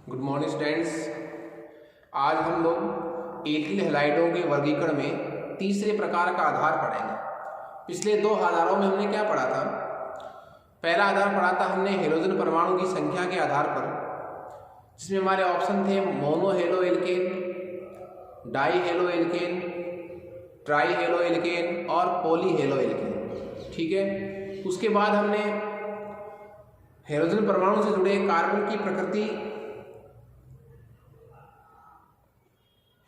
Good morning students. आज हम लोग एल्किल हैलाइडों के वर्गीकरण में तीसरे प्रकार का आधार पढ़ेंगे। पिछले दो आधारों में हमने क्या पढ़ा था? पहला आधार पढ़ा था हमने हेलोजन परमाणु की संख्या के आधार पर, जिसमें हमारे ऑप्शन थे mono halo alkane, die halo alkane, try halo alkane और पॉली हेलो एल्केन। ठीक है, उसके बाद हमने हेलोजन परमाणु से जुड़े कार्बन की प्रकृति,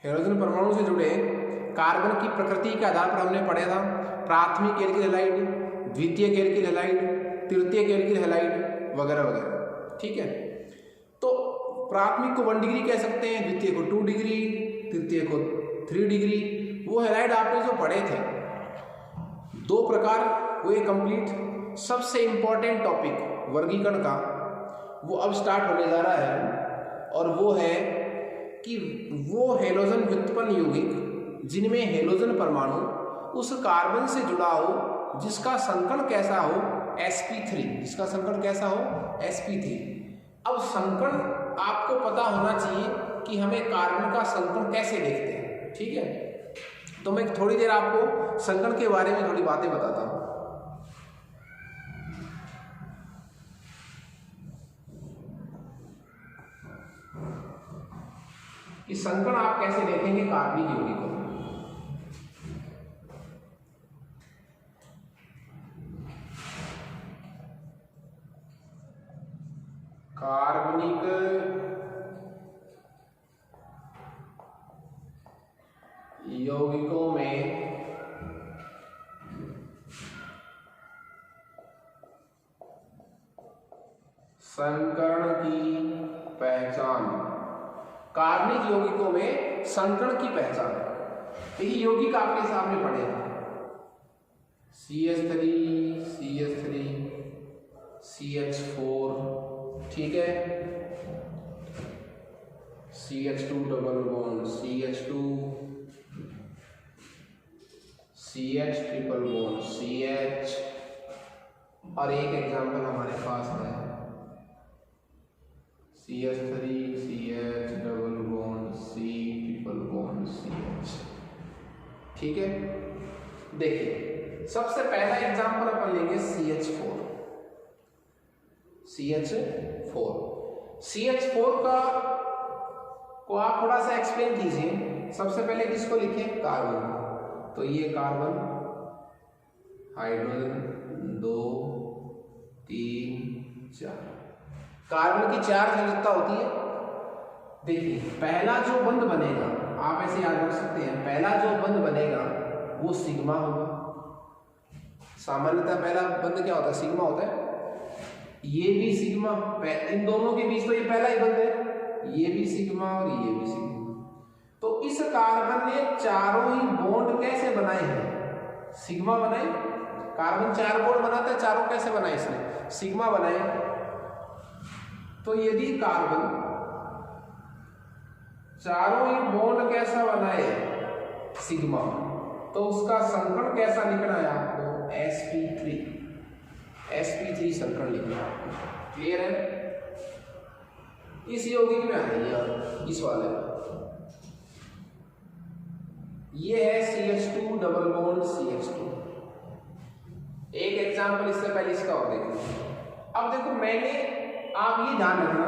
हेलोजन परमाणु से जुड़े कार्बन की प्रकृति के आधार पर हमने पढ़ा था प्राथमिक एल्किल हैलाइड, द्वितीयक एल्किल हैलाइड, तृतीयक एल्किल हैलाइड वगैरह वगैरह। ठीक है, तो प्राथमिक को 1 डिग्री कह सकते हैं, द्वितीय को 2 डिग्री, तृतीय को 3 डिग्री। वो हैलाइड आपने जो पढ़े थे, दो प्रकार हुए कंप्लीट। सबसे इंपॉर्टेंट टॉपिक वर्गीकरण का वो अब स्टार्ट होने जा रहा है, और वो है कि वो हेलोजन व्युत्पन्न यौगिक जिनमें हेलोजन परमाणु उस कार्बन से जुड़ा हो जिसका संकरण कैसा हो sp3, जिसका संकरण कैसा हो sp3। अब संकरण आपको पता होना चाहिए कि हमें कार्बन का संकरण कैसे देखते हैं। ठीक है, तो मैं थोड़ी देर आपको संकरण के बारे में थोड़ी बातें बताता हूँ। कि संकरण आप कैसे देखेंगे कार्बनिक यौगिकों में। कार्बनिक यौगिकों में संकरण की पहचान, कार्बनिक यौगिकों में संकरण की पहचान। देखिए यौगिक आपके सामने पड़े हैं, CH3, CH3, CH4, ठीक है, CH2 double bond, CH2, CH triple bond, CH, और एक एग्जांपल हमारे पास है CH3, CH double bond, C triple bond, CH। ठीक है, देखिए सबसे पहला एग्जांपल अपन लेंगे CH4। CH4 का को आप थोड़ा सा एक्सप्लेन कीजिए। सबसे पहले किसको लिखें? कार्बन। तो ये कार्बन, हाइड्रोजन 2 3 4, कार्बन की 4 संयोजकता होती है। देखिए पहला जो बंध बनेगा, आप ऐसे याद रख सकते हैं, पहला जो बंध बनेगा वो सिग्मा होगा। सामान्यतः पहला बंध क्या होता है? सिग्मा होता है। ये भी सिग्मा, इन दोनों के बीच तो ये पहला ही बंध है, ये भी सिग्मा और ये भी सिग्मा। तो इस कार्बन ने चारों ही बॉन्ड कैसे बनाए हैं? सिग्मा बनाए। कार्बन 4 बॉन्ड बनाता है, चारों कैसे बनाए? इसने सिग्मा बनाए। तो यदि कार्बन चारों ही बॉन्ड कैसा बनाए? सिग्मा, तो उसका संकरण कैसा लिखना है आपको? sp3 संकरण लिखना है आपको। क्लियर है? इस यौगिक में आ रही है, इस वाले में ये है CH2 डबल बॉन्ड CH2। एक एग्जांपल इससे पहले इसका और देखो। अब देखो मैंने, आप ये ध्यान रखना,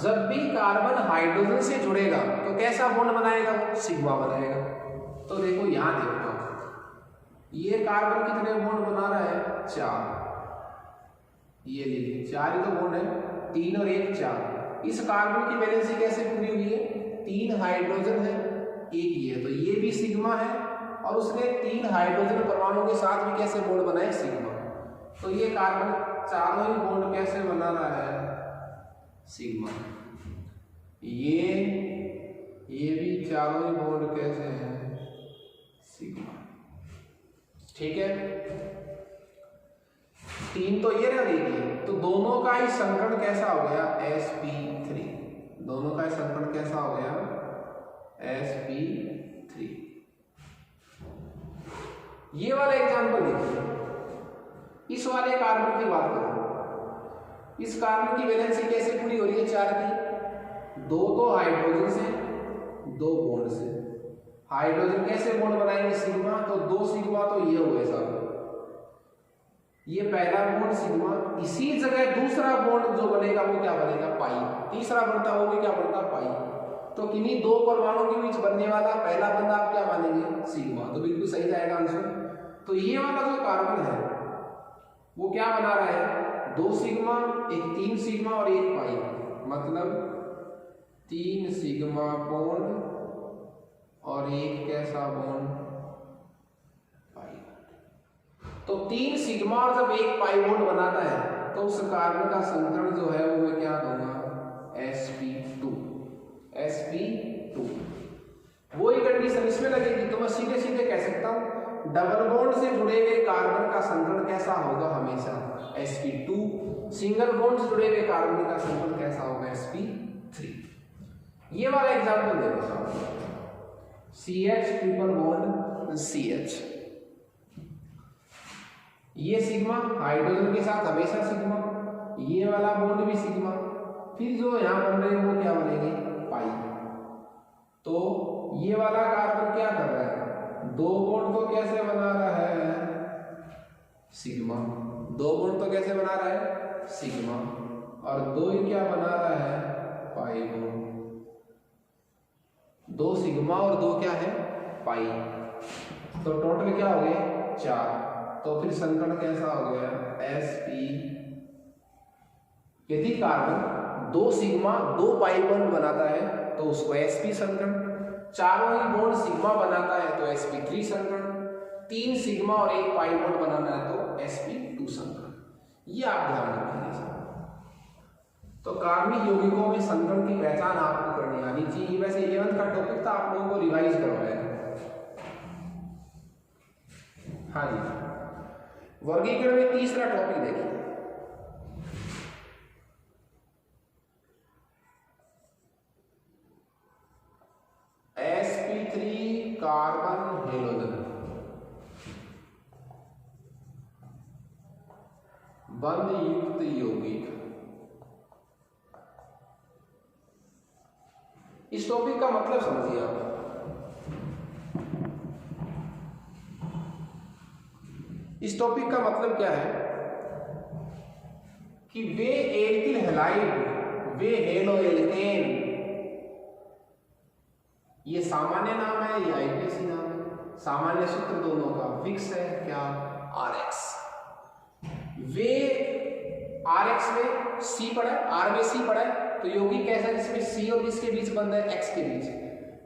जब भी कार्बन हाइड्रोजन से जुड़ेगा तो कैसा बॉन्ड बनाएगा? सिग्मा बनाएगा। तो देखो यहां देखो, ये कार्बन कितने बॉन्ड बना रहा है? 4। ये लीजिए 4 ही तो बॉन्ड है, 3 और 1 4। इस कार्बन की वैलेंसी कैसे पूरी हुई है? 3 हाइड्रोजन है, 1 ये, तो ये भी सिग्मा है, और उसने 3 हाइड्रोजन परमाणु के साथ भी कैसे बॉन्ड बनाए? सिग्मा। तो ये कार्बन चारों ही बॉन्ड कैसे बना रहा है? सिग्मा। ये भी चारों ही बॉन्ड कैसे हैं? सिग्मा। ठीक है, 3 तो ये रह गई, तो दोनों का ही संकरण कैसा हो गया? sp3। दोनों का ही संकरण कैसा हो गया? sp3। ये वाला एग्जांपल देखिए, इस वाले कार्बन की बात करो। इस कार्बन की वैलेंसी कैसे पूरी हो रही है? 4 की, दो तो हाइड्रोजन से, दो बॉन्ड से। हाइड्रोजन कैसे बॉन्ड बनाएंगे सिग्मा, तो दो सिग्मा तो ये हुए साहब, ये पहला बॉन्ड सिग्मा, इसी जगह दूसरा बॉन्ड जो बनेगा वो क्या बनेगा पाई, तीसरा बनता वो भी क्या बनता पाई। तो किन्हीं दो परमाणु के बीच बनने वाला पहला बंदा आप क्या मानेंगे सिग्मा, तो बिल्कुल सही जाएगा आंसर। तो ये वाला जो कार्बन है वो क्या बना रहा है, दो सिग्मा, एक तीन सिग्मा और एक पाई, मतलब तीन सिग्मा बॉन्ड और एक कैसा बॉन्ड पाई। तो तीन सिग्मा और जब एक पाई बॉन्ड बनाता है तो उस कार्बन का संकरण जो है वो मैं क्या दूंगा sp2, sp2। वही कंडीशन इसमें लगेगी, तो मैं सीधे सीधे कह सकता हूं डबल बॉन्ड से जुड़े हुए कार्बन का संकरण कैसा होगा हमेशा sp2, सिंगल बॉन्ड से जुड़े हुए कार्बन का संकरण कैसा होगा sp3। ये वाला एग्जांपल देखो साहब, CH ट्रिपल बॉन्ड CH, ये सिग्मा हाइड्रोजन के साथ हमेशा सिग्मा, ये वाला बॉन्ड भी सिग्मा, फिर जो यहां बन रहे हैं वो क्या बनेंगे पाई। तो ये वाला कार्बन क्या कर रहा है, दो बॉन्ड तो कैसे बना रहा है सिग्मा, दो बॉन्ड तो कैसे बना रहा है सिग्मा, और दो ही क्या बना रहा है पाई बॉन्ड, दो सिग्मा और दो क्या है पाई, तो टोटल क्या हो गए चार। तो फिर संकरण कैसा हो गया sp, यदि कार्बन दो सिग्मा दो पाई बॉन्ड बनाता है तो उसको sp संकरण, चारों ही बॉन्ड सिग्मा बनाता है तो sp3 संकरण, तीन सिग्मा और एक पाई बॉन्ड बनाना है तो sp2 संकरण। ये आप ध्यान रखिए। तो कार्बनिक यौगिकों में संकरण की पहचान आपको करनी आनी चाहिए। वैसे 11th का टॉपिक था, आप लोगों को रिवाइज करवाया है। हाँ जी, वर्गीकरण में तीसरा टॉपिक देखिए, sp3 कार्बन हेलोजन बंध युक्त यौगिक। इस टॉपिक का मतलब समझिए आप, इस टॉपिक का मतलब क्या है कि वे एल्किल हैलाइड, वे हेलो एल्केन, ये सामान्य नाम है या आईपीसी नाम है, सामान्य सूत्र दोनों का फिक्स है क्या RX। वे RX में C पड़ा है, R में C पड़ा है, तो यौगिक कैसा है जिसमें C और किसके बीच बंध है X के बीच,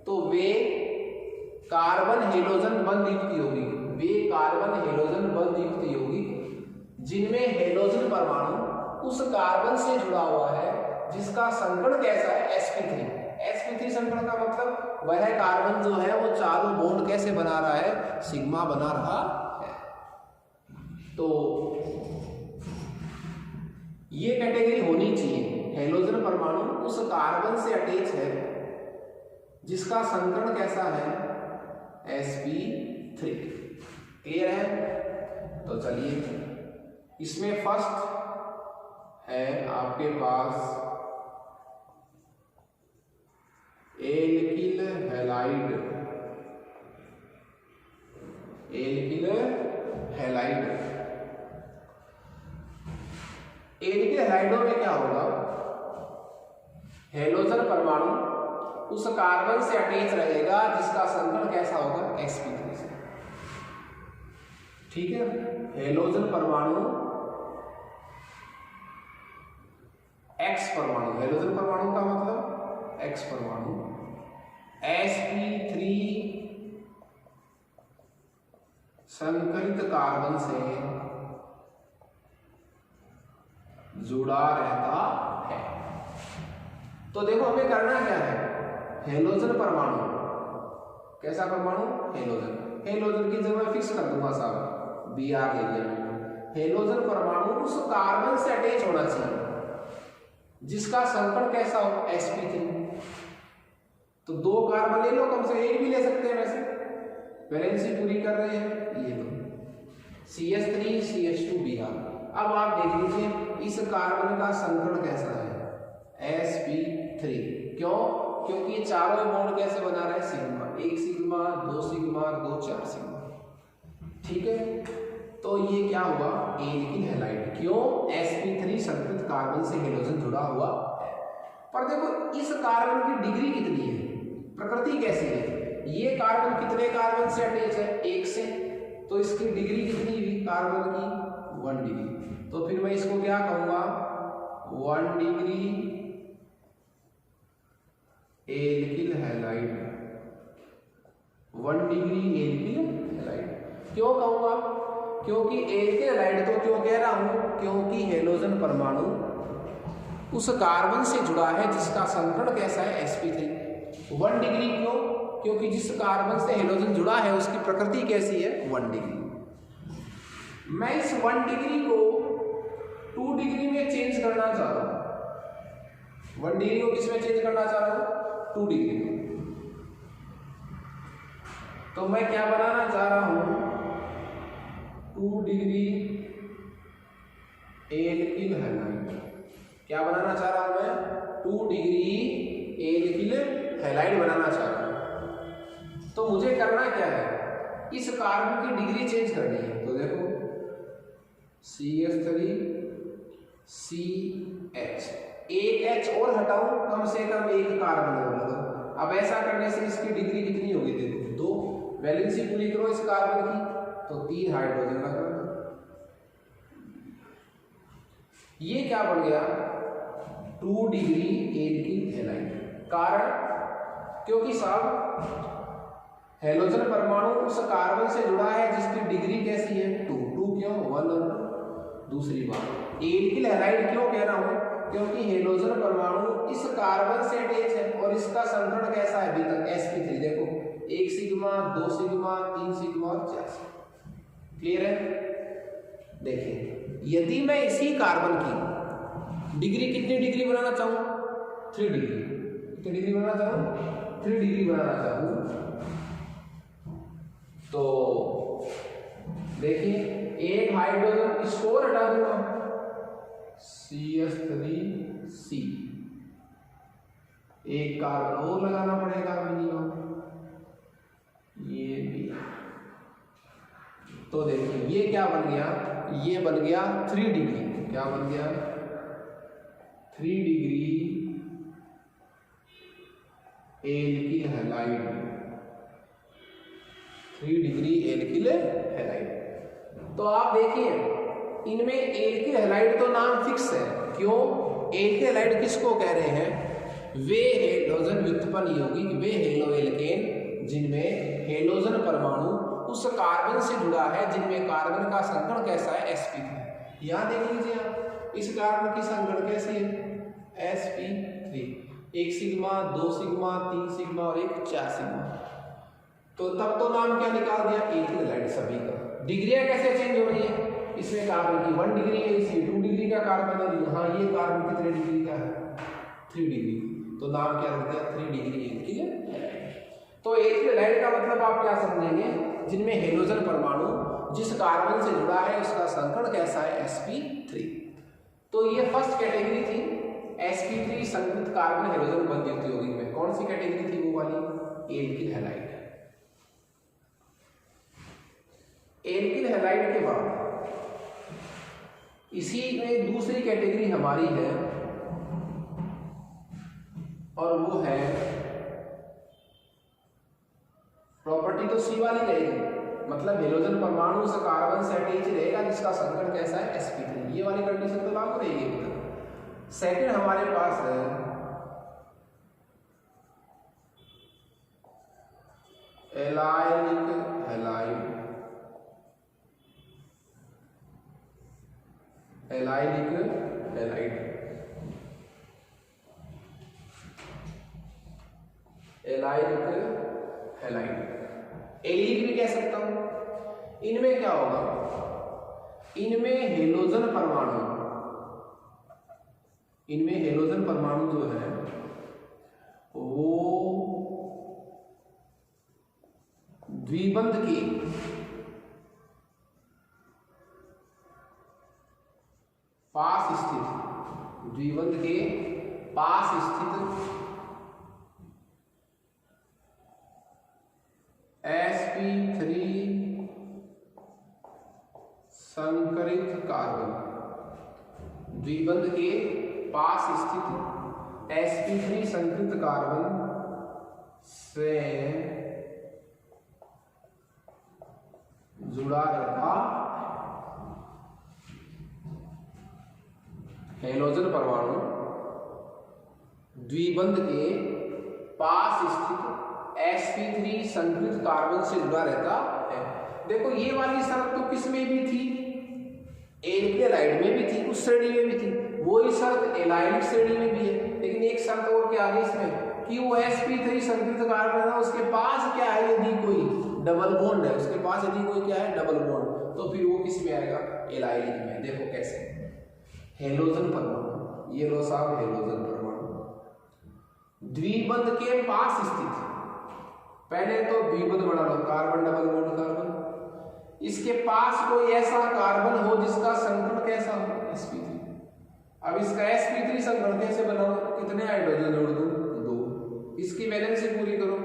तो वे कार्बन हेलोजन बंध युक्त यौगिक, वे कार्बन हेलोजन बंध युक्त यौगिक जिनमें हेलोजन परमाणु उस कार्बन से जुड़ा हुआ है जिसका संकरण कैसा है sp3। sp3 संकरण का मतलब वह कार्बन जो है वो चारों बॉन्ड कैसे बना रहा है सिग्मा बना रहा है। तो ये कैटेगरी होनी चाहिए, हेलोजन परमाणु उस कार्बन से अटैच है जिसका संकरण कैसा है sp3। क्लियर है? तो चलिए, इसमें फर्स्ट है आपके पास alkyl halide, alkyl halide. Alkyl हैलाइडों में क्या होगा, हेलोजन परमाणु उस कार्बन से अटैच रहेगा जिसका संकरण कैसा होगा sp3 से। ठीक है, हेलोजन परमाणु X परमाणु, हेलोजन परमाणु का मतलब X परमाणु sp3 संकरित कार्बन से जुड़ा रहता है। तो देखो हमें करना क्या है, हेलोजन परमाणु, कैसा परमाणु हेलोजन, हेलोजन की जगह फिक्स कर दूंगा साहब Br ले लिया। हेलोजन परमाणु उस कार्बन से अटैच होना चाहिए जिसका संकरण कैसा हो sp3। तो दो कार्बन ले लो, कम से एक भी ले सकते हैं, वैसे वैलेंसी पूरी कर रहे हैं ये लो CH3 CH2 Br। अब आप देख लीजिए इस कार्बन का संकरण कैसा है sp3, क्यों? क्योंकि ये चारों बॉन्ड कैसे बना रहा है? सिग्मा, एक सिग्मा, दो सिग्मा, दो चार सिग्मा, ठीक है। तो ये क्या हुआ? Alkyl halide. क्यों? sp3 संतृप्त कार्बन से हेलोजन जुड़ा हुआ है। पर देखो इस कार्बन की डिग्री कितनी है, प्रकृति कैसी है? ये कार्बन कितने कार्बन से अटैच है? एक से, तो इसकी डिग्री कितनी हुई कार्बन की? 1 डिग्री। तो फिर मैं इसको क्या कहूंगा? 1 degree alkyl halide, 1 degree alkyl halide. क्यों कहूंगा? क्योंकि एल्किल हैलाइड तो क्यों कह रहा हूं? क्योंकि हेलोजन परमाणु उस कार्बन से जुड़ा है जिसका संकरण कैसा है? sp3। 1 डिग्री क्यों? क्योंकि जिस कार्बन से हेलोजन जुड़ा है उसकी प्रकृति कैसी है? 1 डिग्री। मैं इस 1 डिग्री को 2 डिग्री में चेंज करना चाह रहा हूं। 1 डिग्री को किस में चेंज करना चाह रहा हूं? 2 डिग्री में। तो मैं क्या बनाना चाह रहा हूं? 2 डिग्री एल्किल हैलाइड। क्या बनाना चाह रहा हूं मैं? 2 डिग्री एल्किल हैलाइड बनाना चाह रहा हूं। तो मुझे करना क्या है? इस कार्बन की डिग्री चेंज करनी है। तो देखो CH3 CH, एक H और हटाऊं, कम से कम एक कार्बन और लगाऊं। अब ऐसा करने से इसकी डिग्री कितनी होगी? देखो 2, वैलेंसी पूरी करो इस कार्बन की, तो 3 हाइड्रोजन लगा। ये क्या बन गया? 2 डिग्री एल्किल हैलाइड। कारण? क्योंकि साहब हेलोजन परमाणु उस कार्बन से जुड़ा है जिसकी डिग्री कैसी है? 2 क्यों? 1 और 2। दूसरी बात, एल्किल हैलाइड क्यों कह रहा हूं? क्योंकि हेलोजन परमाणु इस कार्बन से अटैच है और इसका संकरण कैसा है अभी तक? sp3। देखो 1 सिग्मा, 2 सिग्मा, 3 सिग्मा और 4 सिग्मा। क्लियर है? देखिए यदि मैं इसी कार्बन की डिग्री कितनी डिग्री बनाना चाहूँ? 3 डिग्री। कितनी डिग्री बनाना चाहूँ? 3 डिग्री बनाना चाहूँ। तो देखिए एक हाइड्रोजन इसको और हटा दूंगा, CH3C, एक कार्बन और लगाना पड़ेगा मिनिमम, ये भी। तो देखिए ये क्या बन गया? ये बन गया 3 डिग्री। क्या बन गया? 3 degree alkyl halide, 3 degree alkyl halide. तो आप देखिए इनमें एल्किल हैलाइड तो नाम फिक्स है। क्यों? एल्किल हैलाइड किसको कह रहे हैं? वे हेलोजन व्युत्पन्न यौगिक, वे हेलो एल्केन जिनमें हेलोजन परमाणु उस कार्बन से जुड़ा है जिनमें कार्बन का संकरण कैसा है? sp3। यहां देख लीजिए आप, इस कार्बन की संकरण कैसी है? sp3। 1 सिग्मा, 2 सिग्मा, 3 सिग्मा और एक 4 सिग्मा। तो तब तो नाम क्या निकाल दिया? एल्किल हैलाइड सभी का। डिग्रियां कैसे चेंज हो रही है? इसमें कार्बन की 1 डिग्री है, इसमें 2 डिग्री का कार्बन है। हाँ ये कार्बन कितने डिग्री का है? 3 डिग्री। तो नाम क्या हो गया? 3 डिग्री एल्किल हैलाइड। तो एल्किल हैलाइड का मतलब आप क्या समझेंगे? जिनमें हेलोजन परमाणु जिस कार्बन से जुड़ा है उसका संकरण कैसा है? sp3। तो ये फर्स्ट कैटेगरी थी, sp3 संयुक्त कार्बन हेलोजन बंध युक्त यौगिक में। कौन सी कैटेगरी थी वो वाली? Alkyl halide. एल्किल हैलाइड के बाद इसी में दूसरी कैटेगरी हमारी है और वो है, प्रॉपर्टी तो सी वाली रहेगी, मतलब हेलोजन परमाणु से कार्बन से अटैच रहेगा जिसका संकरण कैसा है? sp3। ये वाली कंडीशन तो लागू रहेगी। सेकंड हमारे पास है allylic halide. Allylic halide, allylic halide, एलिक भी कह सकता हूं। इनमें क्या होगा? इनमें हेलोजन परमाणु, इनमें हेलोजन परमाणु जो है वो द्विबंध की पास स्थित, द्विबंध के पास स्थित द्विबंध के पास स्थित sp3 संतृप्त कार्बन से जुड़ा रहता हैलोजन परमाणु द्विबंध के पास स्थित sp3 संतृप्त कार्बन से जुड़ा रहता है। देखो ये वाली शर्त तो किस में भी थी, एल्केलाइड में भी थी, उस श्रेणी में भी थी, वही शर्त एलाइलिक श्रेणी में भी है। लेकिन एक शर्त और क्या आ गई इसमें कि वो sp3 संतृप्त कार्बन है, उसके पास क्या है, यदि कोई डबल बॉन्ड है, उसके पास यदि कोई क्या है डबल बॉन्ड, तो फिर वो किस में आएगा, एलाइलिक में। देखो कैसे, हेलोजन परमाणु, ये लो साहब हेलोजन परमाणु द्विबंध के पास स्थित, पहले तो द्विबंध बना लो, कार्बन डबल बॉन्ड कार्बन, इसके पास कोई ऐसा कार्बन हो जिसका संकरण कैसा हो, sp3। अब इसका sp3 संकरण कैसे बनाओ, कितने हाइड्रोजन जोड़ दूं, 2, इसकी वैलेंसी पूरी करो,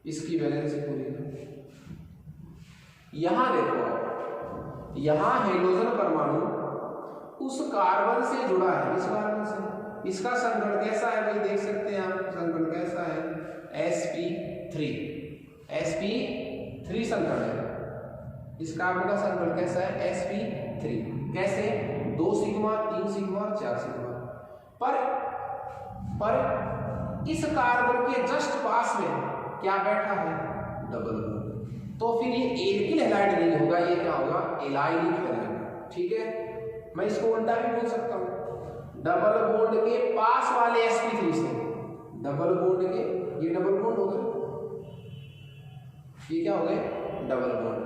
इसकी वैलेंसी पूरी करो। यहां देखो, यहां हेलोजन परमाणु उस कार्बन से जुड़ा है, इस कार्बन से, इसका संकरण कैसा है भाई, देख सकते हैं आप, संकरण कैसा है, sp3, sp3 संकरण है, इस कार्बन का संकरण कैसा है, sp3, कैसे, 2 सिग्मा, 3 सिग्मा और 4 सिग्मा। पर इस कार्बन के जस्ट पास में क्या बैठा है, डबल बॉन्ड, तो फिर ये एल्किल हैलाइड नहीं होगा, ये क्या होगा, एलाइलिक हैलाइड। ठीक है, मैं इसको उल्टा भी बोल सकता हूं, डबल बॉन्ड के पास वाले sp3 से, डबल बॉन्ड के, ये डबल बॉन्ड हो गए, ये क्या हो गए, डबल बॉन्ड,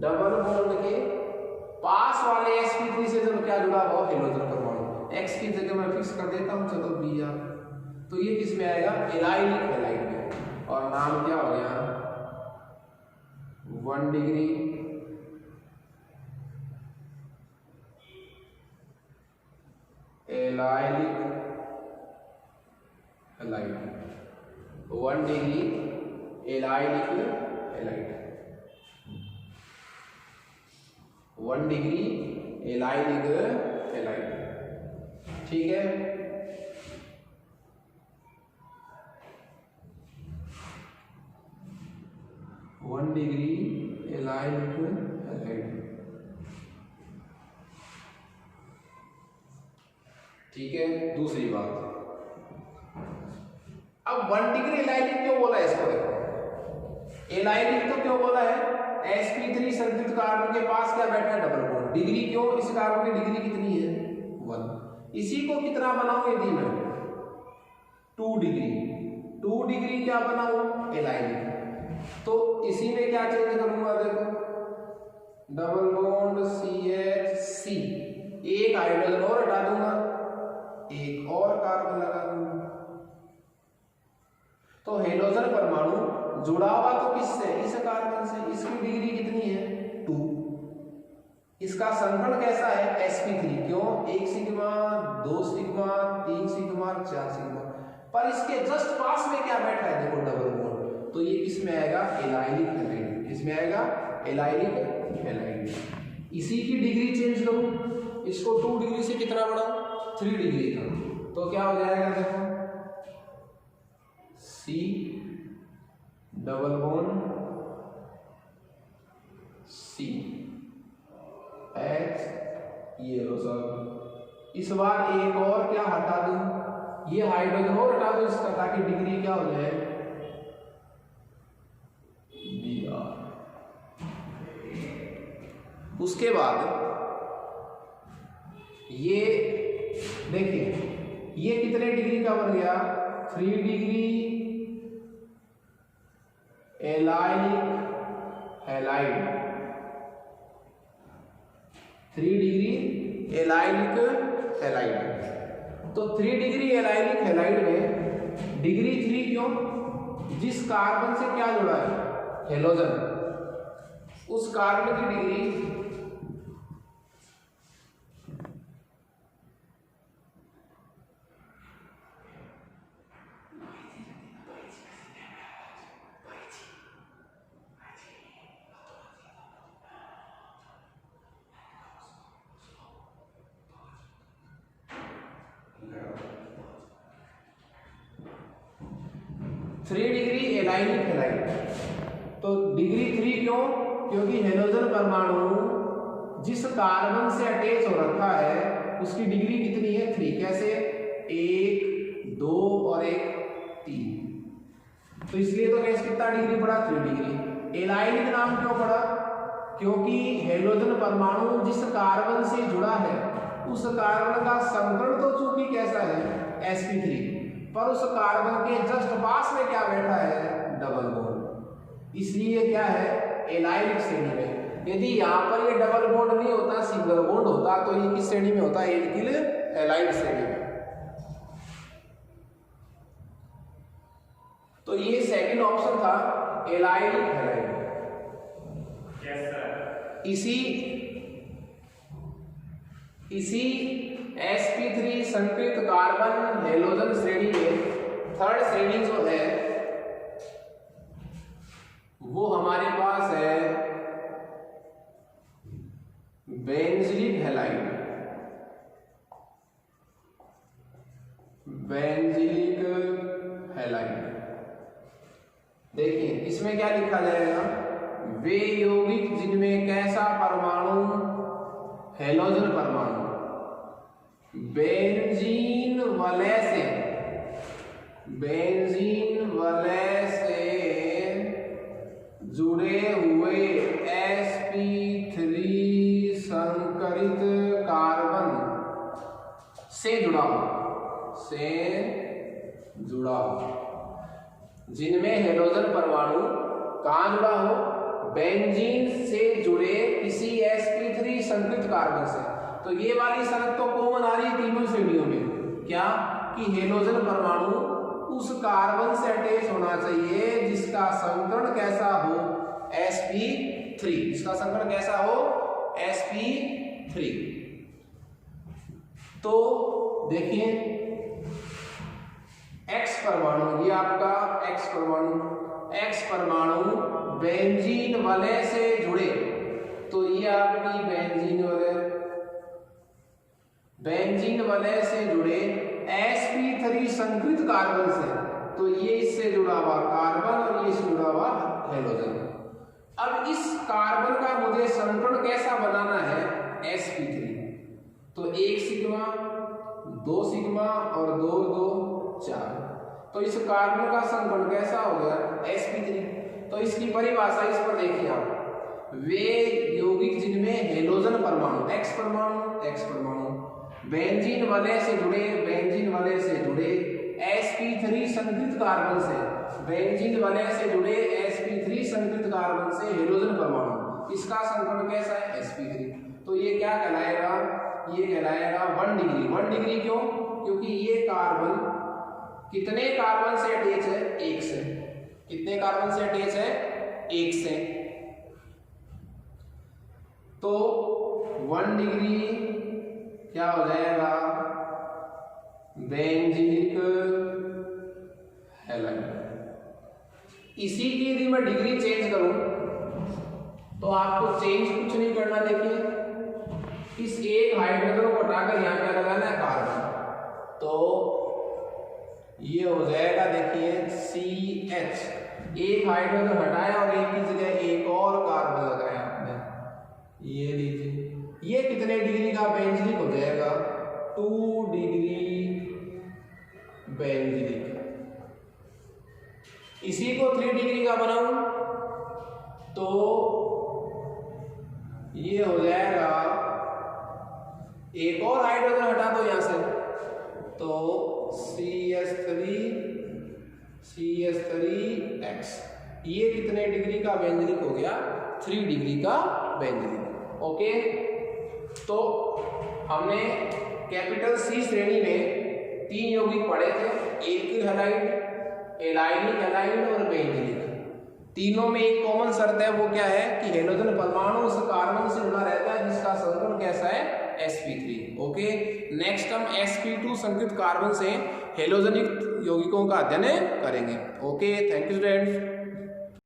डबल बॉन्ड के पास वाले sp3 से जब क्या जुड़ा हुआ, हेलोजन परमाणु, x की जगह मैं फिक्स कर देता हूं, चलो Br, तो ये किस में आएगा, एलाइलिक हैलाइड में, और नाम क्या हो गया, 1 degree allylic halide, 1 degree allylic halide, 1 degree allylic halide. ठीक है, वन डिग्री एलाइलिक हैलाइड। ठीक है, दूसरी बात, अब 1 डिग्री एलाइलिक क्यों बोला है इसको, देखो एलाइलिक तो क्यों बोला है, sp3 संतृप्त कार्बन के पास क्या बैठा है, डबल बॉन्ड, डिग्री क्यों, इस कार्बन की डिग्री कितनी है, 1, इसी को कितना बनाऊं, यदि मैं 2 डिग्री, 2 डिग्री क्या बनाऊं, एलाइलिक, तो इसी में क्या चेंज करूंगा, देखो डबल बॉन्ड CH3, एक हाइड्रोजन और हटा दूंगा, एक और कार्बन लगा दूंगा, तो हेलोजन परमाणु जुड़ा हुआ तो किससे, इस कार्बन से, इसकी डिग्री कितनी है, 2, इसका संकरण कैसा है, sp3, क्यों, 1 सिग्मा, 2 सिग्मा, 3 सिग्मा, 4 सिग्मा, पर इसके जस्ट पास में क्या बैठा है, देखो डबल बॉन्ड, तो ये किस में आएगा, एलाइलिक हैलाइड, किसमें आएगा, एलाइलिक हैलाइड। इसी की डिग्री चेंज करूं, इसको 2 डिग्री से कितना बढ़ाऊं, 3 डिग्री का, तो क्या हो जाएगा, देखो C double bond C H, ये लो सब, इस बार एक और क्या हटा दूं, ये हाइड्रोजन और हटा दूं इसका, ताकि डिग्री क्या हो जाए, Br। उसके बाद ये देखिए, ये कितने डिग्री का बन गया, 3 degree allylic halide, 3 degree allylic halide, तो 3 डिग्री एलाइलिक हैलाइड में डिग्री 3 क्यों, जिस कार्बन से क्या जुड़ा है, हेलोजन, उस कार्बन की डिग्री 3 डिग्री एलाइनिक हैलाइड। तो डिग्री 3 क्यों? क्योंकि हेलोजन परमाणु जिस कार्बन से अटैच हो रखा है उसकी डिग्री कितनी है? 3। कैसे? 1, 2 और 1, 3। तो इसलिए तो गैस कितना डिग्री पड़ा? 3 डिग्री। एलाइनिक नाम क्यों पड़ा? क्योंकि हेलोजन परमाणु जिस कार्बन से जुड़ा है उस कार्बन का संकरण तो चूंकि कैसा है? sp3, पर उस कार्बन के जस्ट पास में क्या बैठा है? Double bond. इसलिए क्या है? एलाइनिक श्रेणी में। यदि यहाँ पर ये डबल बॉन्ड नहीं होता, सिंगल बॉन्ड होता, तो ये किस श्रेणी में होता? एल्किल हैलाइड श्रेणी में। तो ये सेकंड ऑप्शन था एलाइनिक हैलाइड। इसी sp3 संकृत कार्बन हेलोजन श्रेणी में थर्ड श्रेणी जो है वो हमारे पास है बेंजीलिक हैलाइड। Benzylic halide. देखिए इसमें क्या लिखा जाएगा? वे यौगिक जिनमें कैसा परमाणु? हेलोजन परमाणु बेंजीन वलय से जुड़े हुए sp3 संकरित कार्बन से जुड़ा हो जिनमें हेलोजन परमाणु कहाँ जुड़ा हो? बेंजीन से जुड़े किसी sp3 संकृत कार्बन से। तो ये वाली शर्त तो कॉमन आ रही है तीनों श्रेणियों में। क्या? कि हेलोजन परमाणु उस कार्बन से अटैच होना चाहिए जिसका संकरण कैसा हो? sp3। जिसका संकरण कैसा हो? sp3। तो देखिए X परमाणु, ये आपका X परमाणु बेंजीन वलय से जुड़े, तो ये आपकी बेंजीन वलय से जुड़े sp3 संकृत कार्बन से, तो ये इससे जुड़ा हुआ कार्बन और ये इससे जुड़ा हुआ हेलोजन। अब इस कार्बन का मुझे संकरण कैसा बनाना है? sp3। तो 1 सिग्मा, 2 सिग्मा और 2 2 4। तो इस कार्बन का संकरण कैसा हो गया? sp3। तो इसकी परिभाषा इस पर देखिए आप। वे यौगिक जिनमें हेलोजन परमाणु X परमाणु बेंजीन वलय से जुड़े sp3 संकृत कार्बन से, बेंजीन वलय से जुड़े sp3 संकृत कार्बन से हेलोजन परमाणु, इसका संकरण कैसा है? sp3। तो ये क्या कहलाएगा? ये कहलाएगा 1 डिग्री। 1 डिग्री क्यों? क्योंकि ये कार्बन कितने कार्बन से अटैच है? 1 से। कितने कार्बन से अटैच है? 1 से। तो 1 डिग्री क्या हो जाएगा? Benzylic halide. इसी की यदि मैं डिग्री चेंज करूं तो आपको चेंज कुछ नहीं करना। देखिए इस एक हाइड्रोजन को हटाकर यहां क्या लगाना है? कार्बन। तो ये हो जाएगा, देखिए CH। एक हाइड्रोजन हटाया और एक की जगह एक और कार्बन लगाया आपने। ये लीजिए, ये कितने डिग्री का बेंजीलिक हो जाएगा? 2 डिग्री बेंजीलिक। इसी को 3 डिग्री का बनाऊं तो ये हो जाएगा, एक और हाइड्रोजन हटा दो यहां से, तो CH3X। ये कितने डिग्री का बेंजीलिक हो गया? 3 डिग्री का बेंजीलिक। ओके, तो हमने कैपिटल C श्रेणी में 3 यौगिक पढ़े थे, एल्किल हैलाइड, एलाइनिक हैलाइड और बेंजीलिक। तीनों में एक कॉमन शर्त है, वो क्या है? कि हेलोजन परमाणु उस कार्बन से जुड़ा रहता है जिसका संकरण कैसा है? sp3। ओके, नेक्स्ट हम sp2 संकृत कार्बन से हेलोजन युक्त यौगिकों का अध्ययन करेंगे। Okay, thank you students.